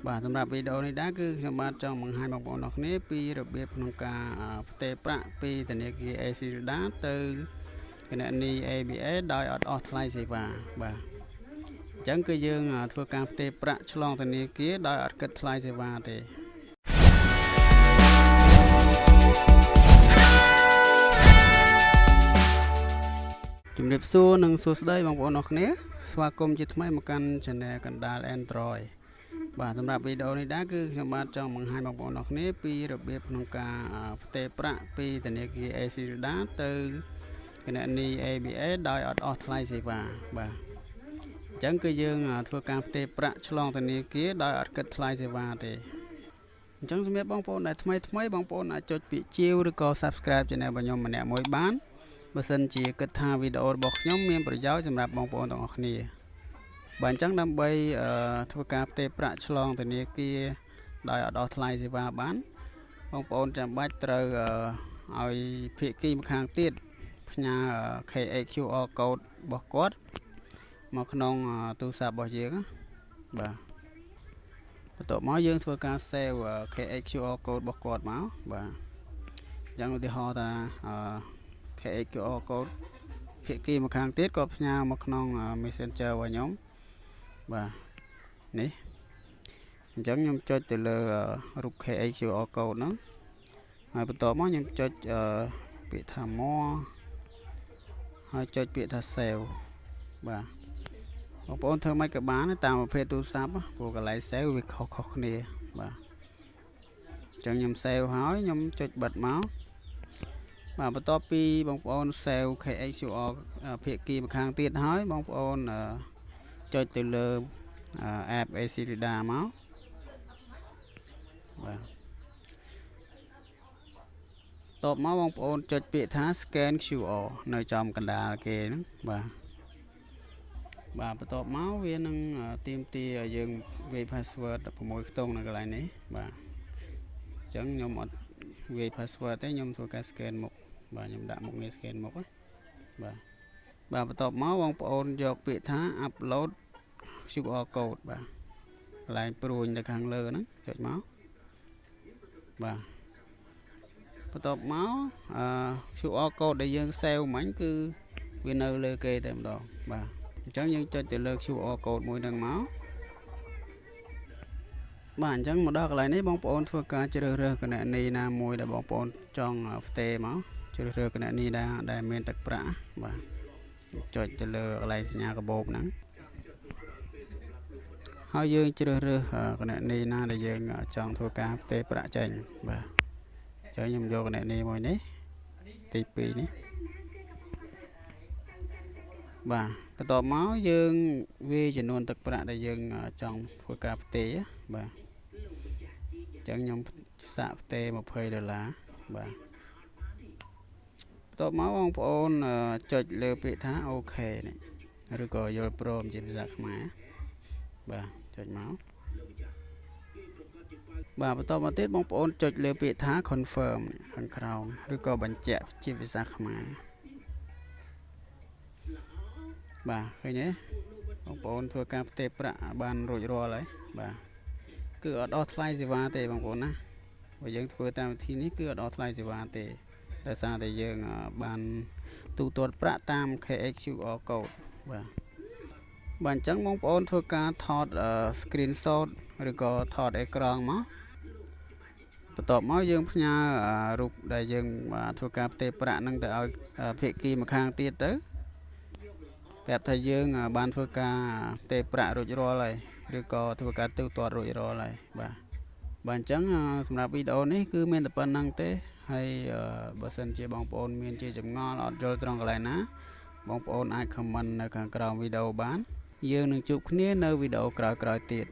បាទសម្រាប់វីដេអូនេះដែរគឺខ្ញុំបាទចង់បង្ហាញបងប្អូនអរគ្នាពីរបៀបក្នុងការផ្ទេរប្រាក់ពីធនាគារ ACREDA ទៅគណនី ABA ដោយអត់អស់ថ្លៃសេវាបាទអញ្ចឹងគឺយើងធ្វើការផ្ទេរប្រាក់ឆ្លងធនាគារដោយអត់គិតថ្លៃសេវាទេជំរាបសួរនិងសួស្តីបងប្អូនអរគ្នាស្វាគមន៍ជាថ្មីមកកាន់ Channel កណ្ដាល Android បាទសម្រាប់វីដេអូនេះដែរគឺខ្ញុំបាទចង់បង្ហាញបងប្អូនអរគ្នាពីរបៀបក្នុងការផ្ទេរប្រាក់ពីធនាគារ ACREDA ទៅគណនី ABA ដោយអត់អស់ថ្លៃសេវាបាទអញ្ចឹងគឺយើងធ្វើការផ្ទេរប្រាក់ឆ្លងធនាគារដោយអត់គិតថ្លៃសេវាទេអញ្ចឹងសម្រាប់បងប្អូនដែលថ្មីបងប្អូនអាចចុចពាក្យជាវឬក៏ Subscribe Channel របស់ខ្ញុំម្នាក់មួយបានបើសិនជាគិតថាវីដេអូរបស់ខ្ញុំមានប្រយោជន៍សម្រាប់បងប្អូនទាំងអស់គ្នាបាទអញ្ចឹងដើម្បីធ្វើការផ្ទេរប្រាក់ឆ្លងធនាគារដោយអត់អស់ថ្លៃសេវាបានបងប្អូនចាំបាច់ត្រូវឲ្យភាគីម្ខាងទៀតផ្ញើ QR code របស់គាត់មកក្នុងទូរស័ព្ទរបស់យើងបាទបន្ទាប់មកយើងធ្វើការ save QR code របស់គាត់មកបាទអញ្ចឹងឧទាហរណ៍ថាQR code ភាគីម្ខាងទៀតគាត់ផ្ញើមកក្នុង Messenger របស់ខ្ញុំបាទនេះអញ្ចឹងខ្ញុំចុចទៅលើរូប QR code ហ្នឹងហើយបន្ទាប់មកខ្ញុំចុចពាក្យថា more ហើយចុចពាក្យថា save បាទបងប្អូនធ្វើមិនក៏បានតាមប្រភេទទូរស័ព្ទព្រោះកន្លែង save វាខុសៗគ្នាបាទអញ្ចឹងខ្ញុំ save ហើយខ្ញុំចុចបិទមកបាទបន្ទាប់ពីបងប្អូន save QR ភាគីម្ខាងទៀតហើយបងប្អូនចុចទៅលើ app ACREDA មកបាទតបមកបងប្អូនចុចពាក្យថា scan QR នៅចំកណ្ដាលគេហ្នឹងបាទបន្ទាប់មកវានឹងទាមទារឲ្យយើងវាយ password 6ខ្ទង់នៅកន្លែងនេះបាទអញ្ចឹងខ្ញុំអត់វាយ password ទេខ្ញុំធ្វើការ scan មុខបាទខ្ញុំដាក់មុខងារ scan មុខបាទបន្ទាប់មកបងប្អូនយកពាក្យថា upload QR code បាទកន្លែងព្រួយនៅខាងលើហ្នឹងចុចមកបាទបន្ទាប់មកQR code ដែលយើង save មិញគឺវានៅលើគេតែម្ដងបាទអញ្ចឹងយើងចុចទៅលើ QR code មួយហ្នឹងមកបាទអញ្ចឹងមកដល់កន្លែងនេះបងប្អូនធ្វើការជ្រើសរើសគណនីណាមួយដែលបងប្អូនចង់ផ្ទេរមកជ្រើសរើសគណនីដែលមានទឹកប្រាក់បាទចុចទៅលើកន្លែងសញ្ញាកាបូបហ្នឹងហើយយើងជ្រើសរើសគណនីណាដែលយើងចង់ធ្វើការផ្ទេរប្រាក់ចេញបាទអញ្ចឹងខ្ញុំយកគណនីមួយនេះទី2នេះបាទបន្ទាប់មកយើងវាចំនួនទឹកប្រាក់ដែលយើងចង់ធ្វើការផ្ទេរបាទអញ្ចឹងខ្ញុំសាកផ្ទេរ$20បាទបន្ទាប់មកបងប្អូនចុចលើពាក្យថាអូខេនេះឬក៏យល់ព្រមជាភាសាខ្មែរបាទចុចមកបាទបន្តមកទៀតបងប្អូនចុចលើពាក្យថា confirm ខាងក្រោមឬក៏បញ្ជាក់ជាភាសាខ្មែរបាទឃើញទេបងប្អូនធ្វើការផ្ទេរប្រាក់បានរួចរាល់ហើយបាទគឺអត់អស់ថ្លៃសេវាទេបងប្អូនណាបើយើងធ្វើតាមវិធីនេះគឺអត់អស់ថ្លៃសេវាទេដោយសារតែយើងបានទូទាត់ប្រាក់តាម QR code បាទអញ្ចឹងបងប្អូនធ្វើការថតscreenshot ឬក៏ថតអេក្រង់មកបន្ទាប់មកយើងផ្ញើរូបដែលយើងធ្វើការផ្ទេរប្រាក់ហ្នឹងទៅឲ្យភាគីម្ខាងទៀតទៅប្រាប់ថាយើងបានធ្វើការផ្ទេរប្រាក់រួចរាល់ហើយឬក៏ធ្វើការទូទាត់រួចរាល់ហើយបាទអញ្ចឹងសម្រាប់វីដេអូនេះគឺមានតែប៉ុណ្្នឹងទេហើយបើសិនជាបងប្អូនមានជាចម្ងល់អត់យល់ត្រង់កន្លែងណាបងប្អូនអាច comment នៅខាងក្រោមវីដេអូបានយើងនឹងជួបគ្នានៅវីដេអូក្រោយៗទៀត